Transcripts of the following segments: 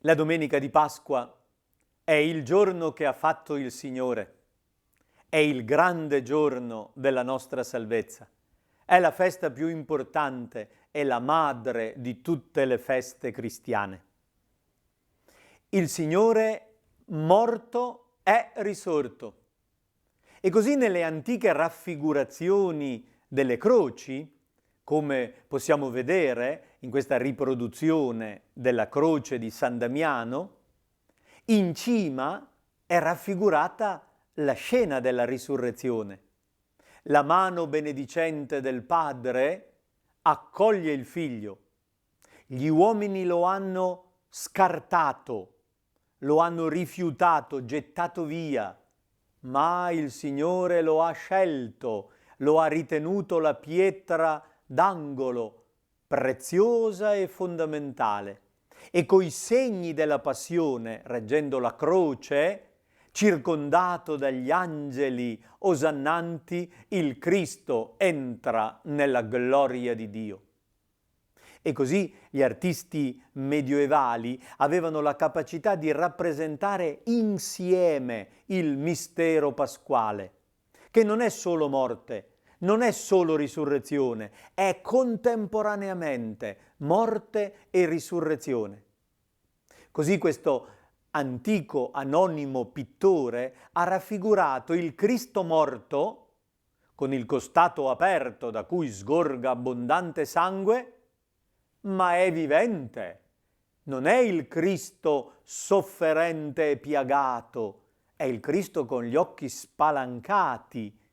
La domenica di Pasqua è il giorno che ha fatto il Signore, è il grande giorno della nostra salvezza, è la festa più importante, è la madre di tutte le feste cristiane. Il Signore morto è risorto. E così nelle antiche raffigurazioni delle croci, come possiamo vedere in questa riproduzione della croce di San Damiano, in cima è raffigurata la scena della risurrezione. La mano benedicente del Padre accoglie il Figlio. Gli uomini lo hanno scartato, lo hanno rifiutato, gettato via, ma il Signore lo ha scelto, lo ha ritenuto la pietra d'angolo, preziosa e fondamentale. E coi segni della passione, reggendo la croce, circondato dagli angeli osannanti, il Cristo entra nella gloria di Dio. E così gli artisti medioevali avevano la capacità di rappresentare insieme il mistero pasquale, che non è solo morte, non è solo risurrezione, è contemporaneamente morte e risurrezione. Così questo antico anonimo pittore ha raffigurato il Cristo morto, con il costato aperto da cui sgorga abbondante sangue, ma è vivente. Non è il Cristo sofferente e piagato, è il Cristo con gli occhi spalancati,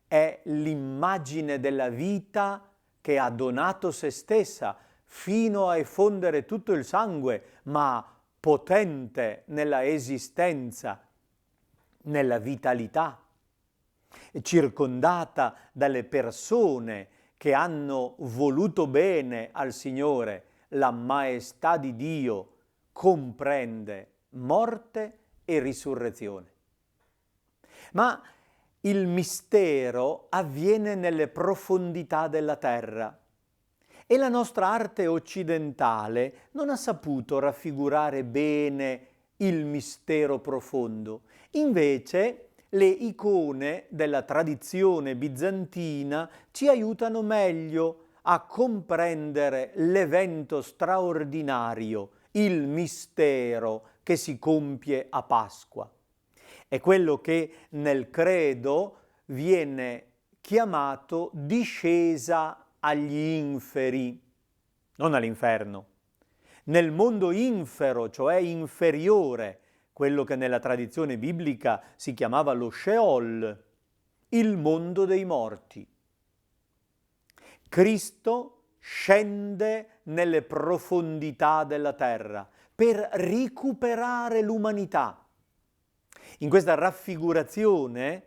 è l'immagine della vita che ha donato se stessa fino a effondere tutto il sangue, ma potente nella esistenza, nella vitalità, circondata dalle persone che hanno voluto bene al Signore. La maestà di Dio comprende morte e risurrezione. Ma il mistero avviene nelle profondità della terra e la nostra arte occidentale non ha saputo raffigurare bene il mistero profondo. Invece le icone della tradizione bizantina ci aiutano meglio a comprendere l'evento straordinario, il mistero che si compie a Pasqua. È quello che nel credo viene chiamato discesa agli inferi, non all'inferno. Nel mondo infero, cioè inferiore, quello che nella tradizione biblica si chiamava lo Sheol, il mondo dei morti. Cristo scende nelle profondità della terra per recuperare l'umanità. In questa raffigurazione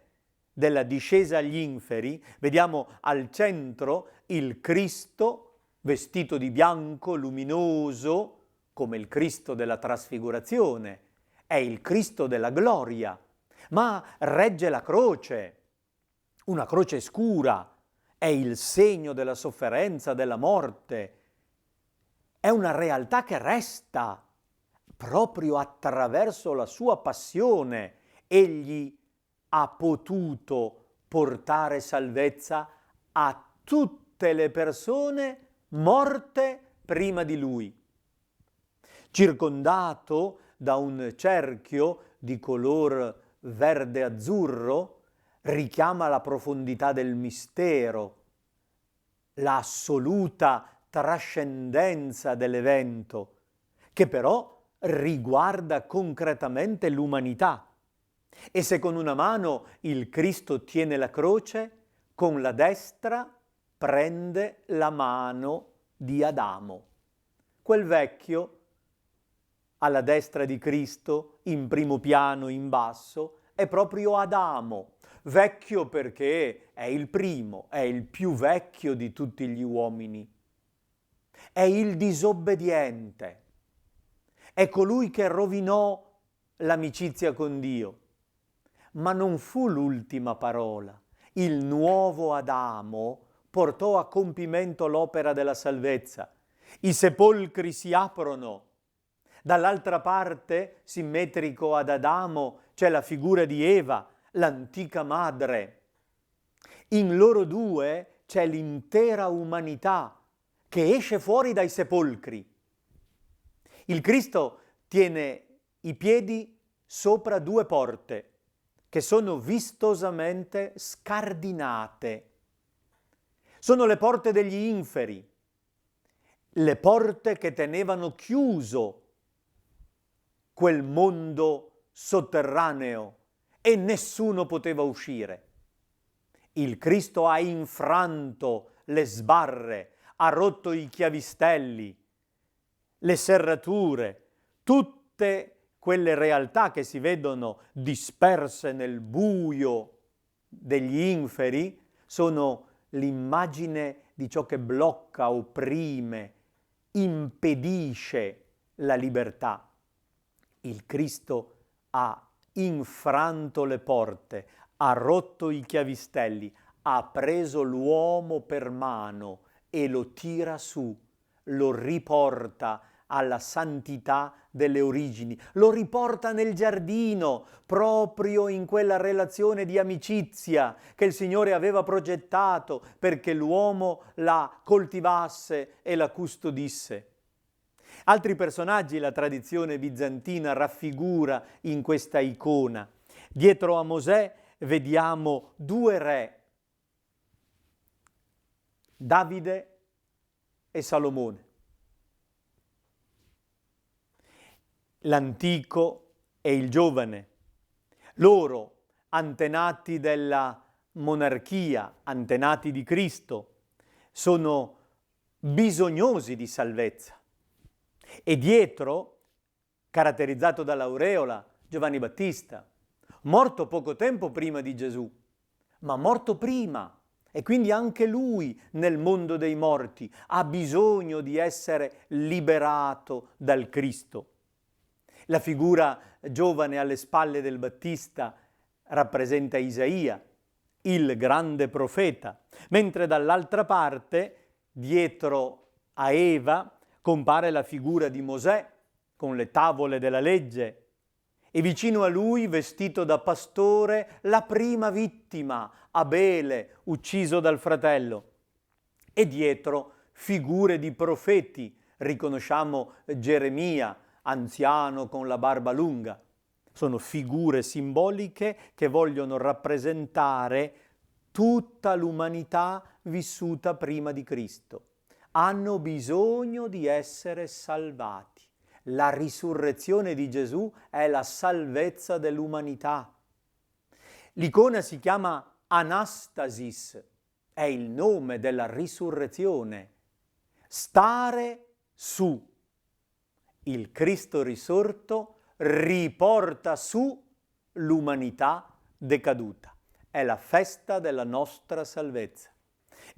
della discesa agli inferi vediamo al centro il Cristo vestito di bianco, luminoso, come il Cristo della trasfigurazione. È il Cristo della gloria, ma regge la croce, una croce scura, è il segno della sofferenza, della morte. È una realtà che resta proprio attraverso la sua passione. Egli ha potuto portare salvezza a tutte le persone morte prima di lui. Circondato da un cerchio di color verde-azzurro, richiama la profondità del mistero, l'assoluta trascendenza dell'evento, che però riguarda concretamente l'umanità. E se con una mano il Cristo tiene la croce, con la destra prende la mano di Adamo. Quel vecchio alla destra di Cristo, in primo piano, in basso, è proprio Adamo. Vecchio perché è il primo, è il più vecchio di tutti gli uomini. È il disobbediente. È colui che rovinò l'amicizia con Dio. Ma non fu l'ultima parola. Il nuovo Adamo portò a compimento l'opera della salvezza. I sepolcri si aprono. Dall'altra parte, simmetrico ad Adamo, c'è la figura di Eva, l'antica madre. In loro due c'è l'intera umanità che esce fuori dai sepolcri. Il Cristo tiene i piedi sopra due porte che sono vistosamente scardinate. Sono le porte degli inferi, le porte che tenevano chiuso quel mondo sotterraneo e nessuno poteva uscire. Il Cristo ha infranto le sbarre, ha rotto i chiavistelli, le serrature, tutte quelle realtà che si vedono disperse nel buio degli inferi sono l'immagine di ciò che blocca, opprime, impedisce la libertà. Il Cristo ha infranto le porte, ha rotto i chiavistelli, ha preso l'uomo per mano e lo tira su, lo riporta alla santità delle origini, lo riporta nel giardino, proprio in quella relazione di amicizia che il Signore aveva progettato perché l'uomo la coltivasse e la custodisse. Altri personaggi la tradizione bizantina raffigura in questa icona. Dietro a Mosè vediamo due re, Davide e Salomone. L'antico e il giovane. Loro, antenati della monarchia, antenati di Cristo, sono bisognosi di salvezza. E dietro, caratterizzato dall'aureola, Giovanni Battista, morto poco tempo prima di Gesù, ma morto prima. E quindi anche lui nel mondo dei morti ha bisogno di essere liberato dal Cristo. La figura giovane alle spalle del Battista rappresenta Isaia, il grande profeta, mentre dall'altra parte, dietro a Eva, compare la figura di Mosè con le tavole della legge e vicino a lui, vestito da pastore, la prima vittima, Abele, ucciso dal fratello. E dietro figure di profeti, riconosciamo Geremia, anziano con la barba lunga. Sono figure simboliche che vogliono rappresentare tutta l'umanità vissuta prima di Cristo. Hanno bisogno di essere salvati. La risurrezione di Gesù è la salvezza dell'umanità. L'icona si chiama Anastasis, è il nome della risurrezione. Stare su. Il Cristo risorto riporta su l'umanità decaduta. È la festa della nostra salvezza.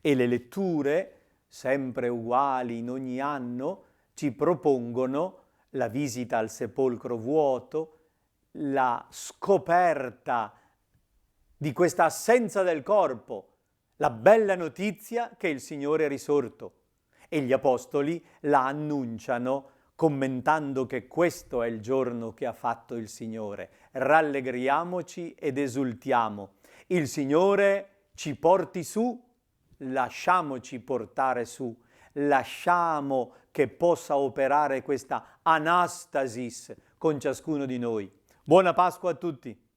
E le letture, sempre uguali in ogni anno, ci propongono la visita al sepolcro vuoto, la scoperta di questa assenza del corpo, la bella notizia che il Signore è risorto. E gli apostoli la annunciano commentando che questo è il giorno che ha fatto il Signore. Rallegriamoci ed esultiamo. Il Signore ci porti su, lasciamoci portare su, lasciamo che possa operare questa anastasis con ciascuno di noi. Buona Pasqua a tutti!